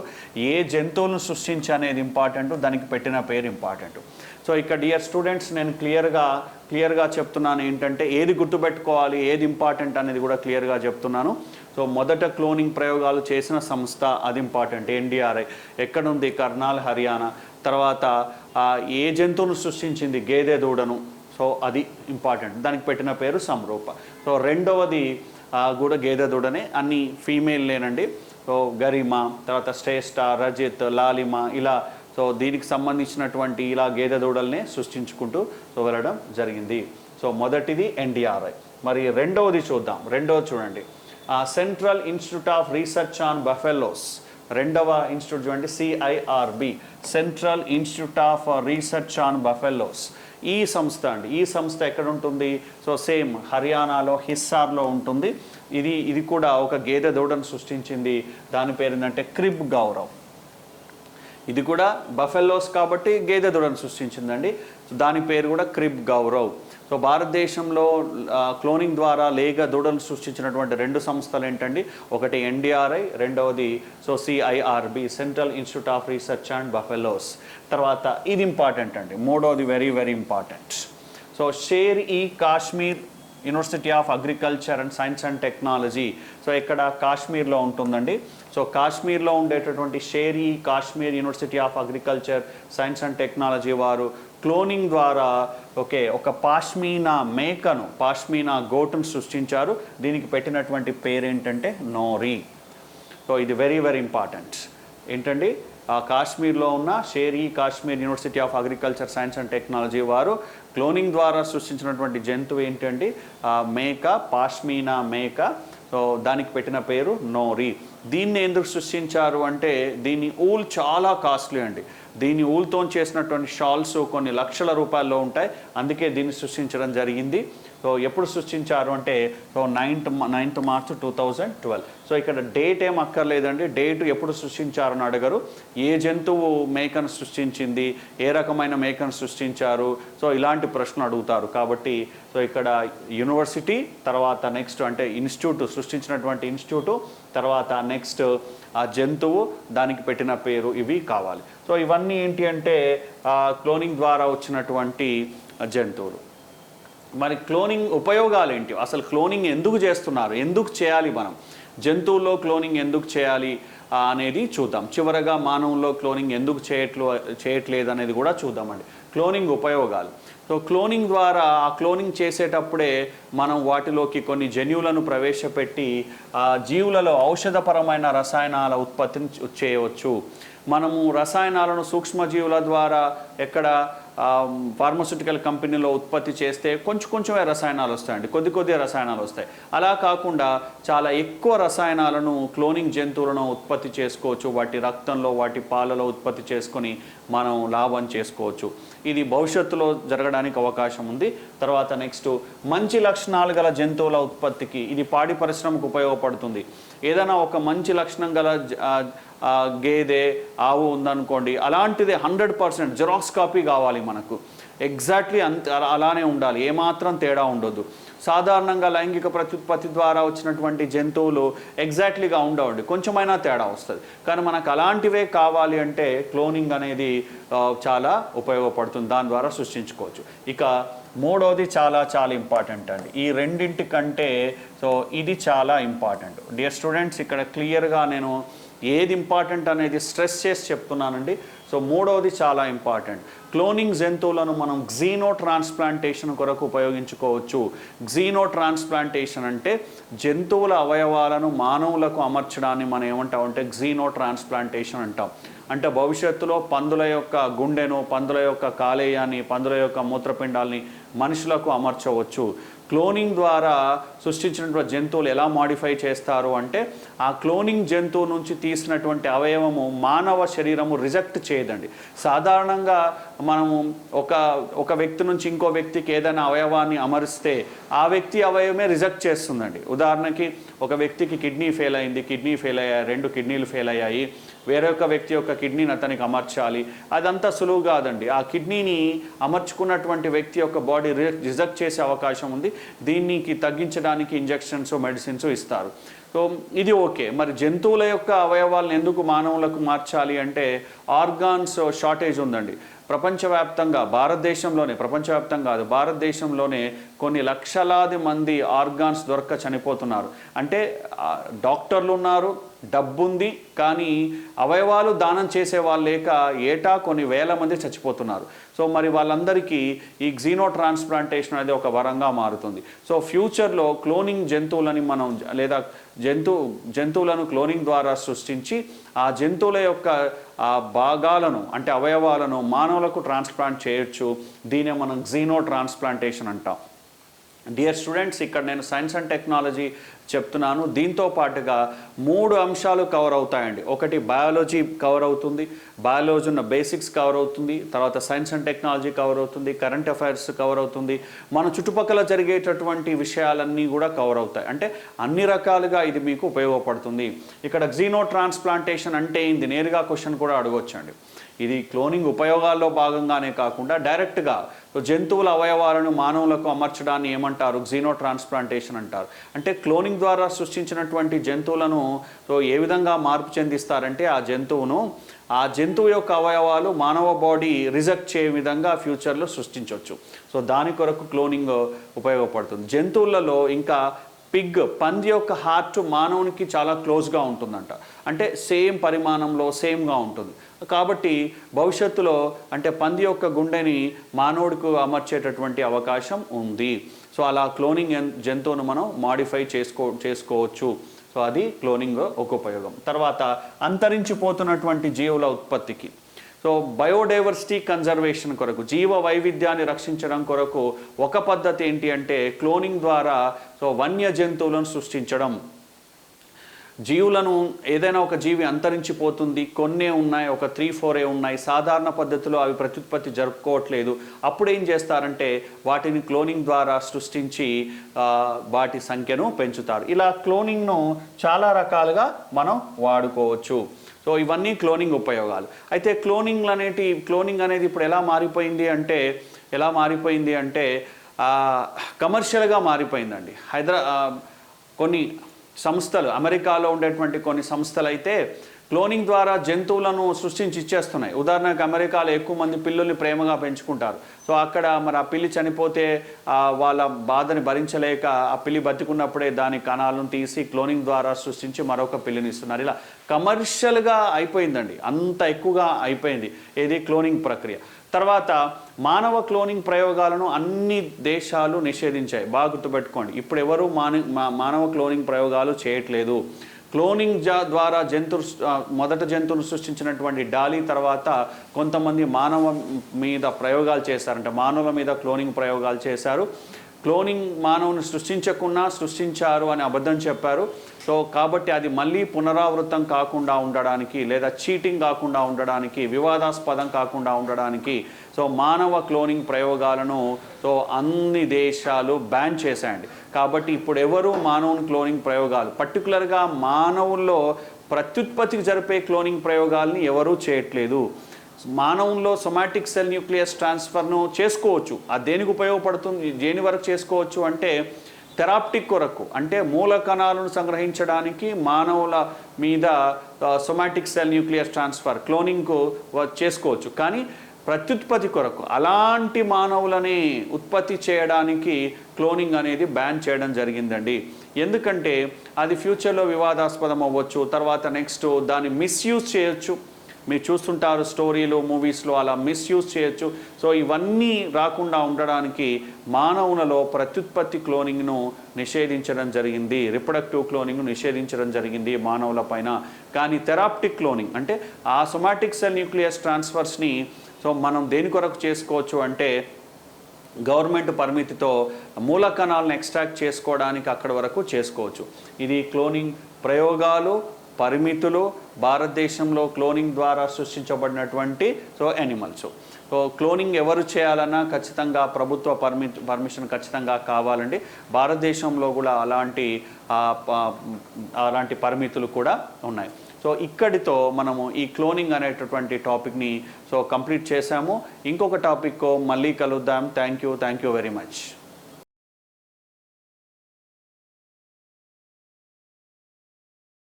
ఏ జంతువులను సృష్టించి అనేది ఇంపార్టెంట్, దానికి పెట్టిన పేరు ఇంపార్టెంట్. సో ఇక్కడ డియర్ స్టూడెంట్స్ నేను క్లియర్గా చెప్తున్నాను ఏంటంటే ఏది గుర్తుపెట్టుకోవాలి, ఏది ఇంపార్టెంట్ అనేది కూడా క్లియర్గా చెప్తున్నాను. సో మొదట క్లోనింగ్ ప్రయోగాలు చేసిన సంస్థ అది ఇంపార్టెంట్, ఎన్డిఆర్ఐ. ఎక్కడుంది? కర్నాల్, హర్యానా. తర్వాత ఏ జంతువును సృష్టించింది? గేదె దూడను. సో అది ఇంపార్టెంట్, దానికి పెట్టిన పేరు సంరూప. సో రెండవది కూడా గేదె దూడనే, అన్ని ఫీమేల్ లేనండి. సో గరిమా, తర్వాత శ్రేష్ఠ, రజిత్, లాలిమ ఇలా. సో దీనికి సంబంధించినటువంటి ఇలా గేదె దూడల్ని సృష్టించుకుంటూ సో వెళ్ళడం జరిగింది. సో మొదటిది ఎన్డిఆర్ఐ. మరి రెండవది చూద్దాం. రెండవది చూడండి, Central Institute of Research on Buffaloes. రెండవ ఇన్స్టిట్యూట్ చూడండి, CIRB, Central Institute of Research on Buffaloes. ఈ సంస్థ అండి. ఈ సంస్థ ఎక్కడ ఉంటుంది? సో సేమ్ హర్యానాలో హిస్సార్లో ఉంటుంది. ఇది కూడా ఒక గేదె దూడను సృష్టించింది. దాని పేరు ఏంటంటే క్రిబ్ గౌరవ్. ఇది కూడా బఫెలోస్ కాబట్టి గేదె దూడను సృష్టించిందండి. దాని పేరు కూడా క్రిబ్ గౌరవ్. సో భారతదేశంలో క్లోనింగ్ ద్వారా లేగ దూడలు సృష్టించినటువంటి 2 సంస్థలు ఏంటండి? ఒకటి ఎన్డిఆర్ఐ, రెండవది so CIRB, Central Institute of Research and Buffaloes. తర్వాత ఇది ఇంపార్టెంట్ అండి, మూడవది very very important. So Sher-e-Kashmir University of Agriculture and Science and Technology. So ఇక్కడ కాశ్మీర్లో ఉంటుందండి. సో కాశ్మీర్లో ఉండేటటువంటి Sher-e-Kashmir University of Agriculture Science and Technology వారు క్లోనింగ్ ద్వారా ఒక పాష్మీనా మేకను, పాష్మీనా గోటును సృష్టించారు. దీనికి పెట్టినటువంటి పేరు ఏంటంటే నోరీ. సో ఇది వెరీ వెరీ ఇంపార్టెంట్ ఏంటండి, కాశ్మీర్లో ఉన్న Sher-e-Kashmir University of Agriculture Science and Technology వారు క్లోనింగ్ ద్వారా సృష్టించినటువంటి జంతువు ఏంటండి? మేక, పాష్మీనా మేక. సో దానికి పెట్టిన పేరు నోరీ. దీన్ని ఎందుకు సృష్టించారు అంటే దీని ఊల్ చాలా కాస్ట్లీ అండి. దీని ఊల్తో చేసినటువంటి షాల్స్ కొన్ని లక్షల రూపాయల్లో ఉంటాయి. అందుకే దీన్ని సృష్టించడం జరిగింది. సో ఎప్పుడు సృష్టించారు అంటే సో 9th March 2012. సో ఇక్కడ డేట్ ఏం అక్కర్లేదండి. డేట్ ఎప్పుడు సృష్టించారని అడగరు. ఏ జంతువు మేకను సృష్టించింది, ఏ రకమైన మేకను సృష్టించారు, సో ఇలాంటి ప్రశ్న అడుగుతారు. కాబట్టి సో ఇక్కడ యూనివర్సిటీ, తర్వాత నెక్స్ట్ అంటే ఇన్స్టిట్యూట్, సృష్టించినటువంటి ఇన్స్టిట్యూటు, తర్వాత నెక్స్ట్ ఆ జంతువు, దానికి పెట్టిన పేరు, ఇవి కావాలి. సో ఇవన్నీ ఏంటి అంటే క్లోనింగ్ ద్వారా వచ్చినటువంటి జంతువులు. మరి క్లోనింగ్ ఉపయోగాలు ఏంటి? అసలు క్లోనింగ్ ఎందుకు చేస్తున్నారు, ఎందుకు చేయాలి, మనం జంతువుల్లో క్లోనింగ్ ఎందుకు చేయాలి అనేది చూద్దాం. చివరగా మానవుల్లో క్లోనింగ్ ఎందుకు చేయట్లేదు అనేది కూడా చూద్దామండి. క్లోనింగ్ ఉపయోగాలు. సో క్లోనింగ్ ద్వారా ఆ క్లోనింగ్ చేసేటప్పుడే మనం వాటిలోకి కొన్ని జన్యువులను ప్రవేశపెట్టి జీవులలో ఔషధపరమైన రసాయనాల ఉత్పత్తిని చేయవచ్చు. మనము రసాయనాలను సూక్ష్మజీవుల ద్వారా ఎక్కడ ఫార్మస్యూటికల్ కంపెనీలో ఉత్పత్తి చేస్తే కొంచెమే రసాయనాలు వస్తాయండి, కొద్ది రసాయనాలు వస్తాయి. అలా కాకుండా చాలా ఎక్కువ రసాయనాలను క్లోనింగ్ జంతువులను ఉత్పత్తి చేసుకోవచ్చు. వాటి రక్తంలో, వాటి పాలలో ఉత్పత్తి చేసుకొని మనం లాభం చేసుకోవచ్చు. ఇది భవిష్యత్తులో జరగడానికి అవకాశం ఉంది. తర్వాత నెక్స్ట్, మంచి లక్షణాలు గల జంతువుల ఉత్పత్తికి ఇది పాడి పరిశ్రమకు ఉపయోగపడుతుంది. ఏదైనా ఒక మంచి లక్షణం గల గేదె, ఆవు ఉందనుకోండి, అలాంటిదే 100% జిరాక్స్ కాపీ కావాలి మనకు. ఎగ్జాక్ట్లీ అలానే ఉండాలి, ఏమాత్రం తేడా ఉండొద్దు. సాధారణంగా లైంగిక ప్రత్యుత్పత్తి ద్వారా వచ్చినటువంటి జంతువులు ఎగ్జాక్ట్లీగా ఉండవండి, కొంచెమైనా తేడా వస్తుంది. కానీ మనకు అలాంటివే కావాలి అంటే క్లోనింగ్ అనేది చాలా ఉపయోగపడుతుంది, దాని ద్వారా సృష్టించుకోవచ్చు. ఇక మూడవది చాలా ఇంపార్టెంట్ అండి. ఈ రెండింటికంటే ఇది చాలా ఇంపార్టెంట్. డియర్ స్టూడెంట్స్, ఇక్కడ క్లియర్గా నేను ఏది ఇంపార్టెంట్ అనేది స్ట్రెస్ చేసి చెప్తున్నానండి. మూడవది చాలా ఇంపార్టెంట్. క్లోనింగ్ జంతువులను మనం గ్జీనో ట్రాన్స్ప్లాంటేషన్ కొరకు ఉపయోగించుకోవచ్చు. గ్జీనో ట్రాన్స్ప్లాంటేషన్ అంటే జంతువుల అవయవాలను మానవులకు అమర్చడాన్ని మనం ఏమంటామంటే గ్జీనో ట్రాన్స్ప్లాంటేషన్ అంటాం. అంటే భవిష్యత్తులో పందుల యొక్క గుండెను, పందుల యొక్క కాలేయాన్ని, పందుల యొక్క మూత్రపిండాలని మనుషులకు అమర్చవచ్చు. క్లోనింగ్ ద్వారా సృష్టించినటువంటి జంతువులు ఎలా మాడిఫై చేస్తారు అంటే ఆ క్లోనింగ్ జంతువు నుంచి తీసినటువంటి అవయవము మానవ శరీరము రిజెక్ట్ చేయదండి. సాధారణంగా మనము ఒక వ్యక్తి నుంచి ఇంకో వ్యక్తికి ఏదైనా అవయవాన్ని అమరిస్తే ఆ వ్యక్తి అవయవమే రిజెక్ట్ చేస్తుందండి. ఉదాహరణకి ఒక వ్యక్తికి కిడ్నీ ఫెయిల్ అయింది, 2 కిడ్నీలు ఫెయిల్ అయ్యాయి, వేరొక వ్యక్తి యొక్క కిడ్నీని అతనికి అమర్చాలి. అదంతా సులువు కాదండి. ఆ కిడ్నీని అమర్చుకున్నటువంటి వ్యక్తి యొక్క బాడీ రిజెక్ట్ చేసే అవకాశం ఉంది. దీనికి తగ్గించడానికి ఇంజెక్షన్స్, మెడిసిన్స్ ఇస్తారు. ఇది ఓకే. మరి జంతువుల యొక్క అవయవాలను ఎందుకు మానవులకు మార్చాలి అంటే ఆర్గాన్స్ షార్టేజ్ ఉందండి. ప్రపంచవ్యాప్తంగా, ప్రపంచవ్యాప్తంగా కాదు, భారతదేశంలోనే కొన్ని లక్షలాది మంది ఆర్గాన్స్ దొరక్క చనిపోతున్నారు. అంటే డాక్టర్లు ఉన్నారు, డబ్బుంది, కానీ అవయవాలు దానం చేసే వాళ్ళు లేక ఏటా కొన్ని వేల మంది చచ్చిపోతున్నారు. మరి వాళ్ళందరికీ ఈ గ్జీనో ట్రాన్స్ప్లాంటేషన్ అనేది ఒక వరంగా మారుతుంది. ఫ్యూచర్లో క్లోనింగ్ జంతువులని మనం లేదా జంతువులను క్లోనింగ్ ద్వారా సృష్టించి ఆ జంతువుల యొక్క భాగాలను అంటే అవయవాలను మానవులకు ట్రాన్స్ప్లాంట్ చేయొచ్చు. దీనే మనం గ్జీనో ట్రాన్స్ప్లాంటేషన్ అంటాం. డియర్ స్టూడెంట్స్, ఇక్కడ నేను సైన్స్ అండ్ టెక్నాలజీ చెప్తున్నాను. దీంతో పాటుగా 3 అంశాలు కవర్ అవుతాయండి. ఒకటి బయాలజీ కవర్ అవుతుంది, బయాలజీ ఉన్న బేసిక్స్ కవర్ అవుతుంది, తర్వాత సైన్స్ అండ్ టెక్నాలజీ కవర్ అవుతుంది, కరెంట్ అఫైర్స్ కవర్ అవుతుంది, మన చుట్టుపక్కల జరిగేటటువంటి విషయాలన్నీ కూడా కవర్ అవుతాయి. అంటే అన్ని రకాలుగా ఇది మీకు ఉపయోగపడుతుంది. ఇక్కడ గ్జీనో ట్రాన్స్ప్లాంటేషన్ అంటే ఏంది నేరుగా క్వశ్చన్ కూడా అడగొచ్చండి. ఇది క్లోనింగ్ ఉపయోగాల్లో భాగంగానే కాకుండా డైరెక్ట్గా జంతువుల అవయవాలను మానవులకు అమర్చడాన్ని ఏమంటారు? గ్జీనో ట్రాన్స్ప్లాంటేషన్ అంటారు. అంటే క్లోనింగ్ ద్వారా సృష్టించినటువంటి జంతువులను ఏ విధంగా మార్పు చెందిస్తారంటే ఆ జంతువు యొక్క అవయవాలు మానవ బాడీ రిజెక్ట్ చేయే విధంగా ఫ్యూచర్లో సృష్టించవచ్చు. దాని కొరకు క్లోనింగ్ ఉపయోగపడుతుంది. జంతువులలో ఇంకా పంది యొక్క హార్ట్ మానవునికి చాలా క్లోజ్గా ఉంటుందంట. అంటే సేమ్ పరిమాణంలో సేమ్గా ఉంటుంది. కాబట్టి భవిష్యత్తులో అంటే పంది యొక్క గుండెని మానవుడికి అమర్చేటటువంటి అవకాశం ఉంది. అలా క్లోనింగ్ జంతువును మనం మాడిఫై చేసుకోవచ్చు. అది క్లోనింగ్ ఒక ఉపయోగం. తర్వాత అంతరించిపోతున్నటువంటి జీవుల ఉత్పత్తికి బయోడైవర్సిటీ కన్జర్వేషన్ కొరకు, జీవ వైవిధ్యాన్ని రక్షించడం కొరకు ఒక పద్ధతి ఏంటి అంటే క్లోనింగ్ ద్వారా వన్య జంతువులను సృష్టించడం. జీవులను ఏదైనా ఒక జీవి అంతరించిపోతుంది, కొన్నే ఉన్నాయి, ఒక 3-4 ఉన్నాయి, సాధారణ పద్ధతిలో అవి ప్రత్యుత్పత్తి జరుపుకోవట్లేదు. అప్పుడు ఏం చేస్తారంటే వాటిని క్లోనింగ్ ద్వారా సృష్టించి వాటి సంఖ్యను పెంచుతారు. ఇలా క్లోనింగ్ను చాలా రకాలుగా మనం వాడుకోవచ్చు. ఇవన్నీ క్లోనింగ్ ఉపయోగాలు. అయితే క్లోనింగ్ అనేది ఇప్పుడు ఎలా మారిపోయింది అంటే కమర్షియల్గా మారిపోయిందండి. కొన్ని సంస్థలు, అమెరికాలో ఉండేటువంటి కొన్ని సంస్థలు అయితే క్లోనింగ్ ద్వారా జంతువులను సృష్టించి ఇచ్చేస్తున్నాయి. ఉదాహరణకు అమెరికాలో ఎక్కువ మంది పిల్లుల్ని ప్రేమగా పెంచుకుంటారు. సో అక్కడ మరి ఆ పిల్లి చనిపోతే వాళ్ళ బాధని భరించలేక ఆ పిల్లి బతికున్నప్పుడే దాని కణాలను తీసి క్లోనింగ్ ద్వారా సృష్టించి మరొక పిల్లిని ఇస్తున్నారు. ఇలా కమర్షియల్గా అయిపోయిందండి, అంత ఎక్కువగా అయిపోయింది ఏది క్లోనింగ్ ప్రక్రియ. తర్వాత మానవ క్లోనింగ్ ప్రయోగాలను అన్ని దేశాలు నిషేధించాయి. బాగా గుర్తుపెట్టుకోండి, ఇప్పుడు ఎవరు మానవ క్లోనింగ్ ప్రయోగాలు చేయట్లేదు. క్లోనింగ్ ద్వారా మొదట జంతువును సృష్టించినటువంటి డాలీ తర్వాత కొంతమంది మానవ మీద ప్రయోగాలు చేశారంట, మానవుల మీద క్లోనింగ్ ప్రయోగాలు చేశారు. క్లోనింగ్ మానవుని సృష్టించారు అని అబద్ధం చెప్పారు. సో కాబట్టి అది మళ్ళీ పునరావృతం కాకుండా ఉండడానికి, లేదా చీటింగ్ కాకుండా ఉండడానికి, వివాదాస్పదం కాకుండా ఉండడానికి సో మానవ క్లోనింగ్ ప్రయోగాలను సో అన్ని దేశాలు బ్యాన్ చేశాయండి. కాబట్టి ఇప్పుడు ఎవరు మానవుని క్లోనింగ్ ప్రయోగాలు, పర్టికులర్గా మానవుల్లో ప్రత్యుత్పత్తికి జరిపే క్లోనింగ్ ప్రయోగాల్ని ఎవరూ చేయట్లేదు. మానవుల్లో సొమాటిక్ సెల్ న్యూక్లియస్ ట్రాన్స్ఫర్ను చేసుకోవచ్చు. అది దేనికి ఉపయోగపడుతుంది, దేని వరకు చేసుకోవచ్చు అంటే థెరాప్టిక్ కొరకు, అంటే మూల కణాలను సంగ్రహించడానికి మానవుల మీద సొమాటిక్ సెల్ న్యూక్లియస్ ట్రాన్స్ఫర్ క్లోనింగ్కు చేసుకోవచ్చు. కానీ ప్రత్యుత్పత్తి కొరకు అలాంటి మానవులని ఉత్పత్తి చేయడానికి క్లోనింగ్ అనేది బ్యాన్ చేయడం జరిగిందండి. ఎందుకంటే అది ఫ్యూచర్లో వివాదాస్పదం అవ్వచ్చు, తర్వాత నెక్స్ట్ దాన్ని మిస్యూజ్ చేయొచ్చు. మీరు చూస్తుంటారు స్టోరీలు, మూవీస్లో అలా మిస్యూజ్ చేయొచ్చు. సో ఇవన్నీ రాకుండా ఉండడానికి మానవులలో ప్రత్యుత్పత్తి క్లోనింగ్ను నిషేధించడం జరిగింది, రిప్రొడక్టివ్ క్లోనింగ్ను నిషేధించడం జరిగింది మానవుల పైన. కానీ థెరాప్టిక్ క్లోనింగ్ అంటే ఆ సొమాటిక్ సెల్ న్యూక్లియస్ ట్రాన్స్ఫర్స్ని సో మనం దేని కొరకు చేసుకోవచ్చు అంటే గవర్నమెంట్ పరిమితితో మూల కణాలను ఎక్స్ట్రాక్ట్ చేసుకోవడానికి అక్కడి వరకు చేసుకోవచ్చు. ఇది క్లోనింగ్ ప్రయోగాలు, పరిమితులు, భారతదేశంలో క్లోనింగ్ ద్వారా సృష్టించబడినటువంటి సో యానిమల్స్. సో క్లోనింగ్ ఎవరు చేయాలన్నా ఖచ్చితంగా ప్రభుత్వ పర్మిషన్ ఖచ్చితంగా కావాలండి. భారతదేశంలో కూడా అలాంటి పరిమితులు కూడా ఉన్నాయి. సో ఇక్కడితో మనము ఈ క్లోనింగ్ అనేటటువంటి టాపిక్ని సో కంప్లీట్ చేశాము. ఇంకొక టాపిక్ మళ్ళీ కలుద్దాం. Thank you very much.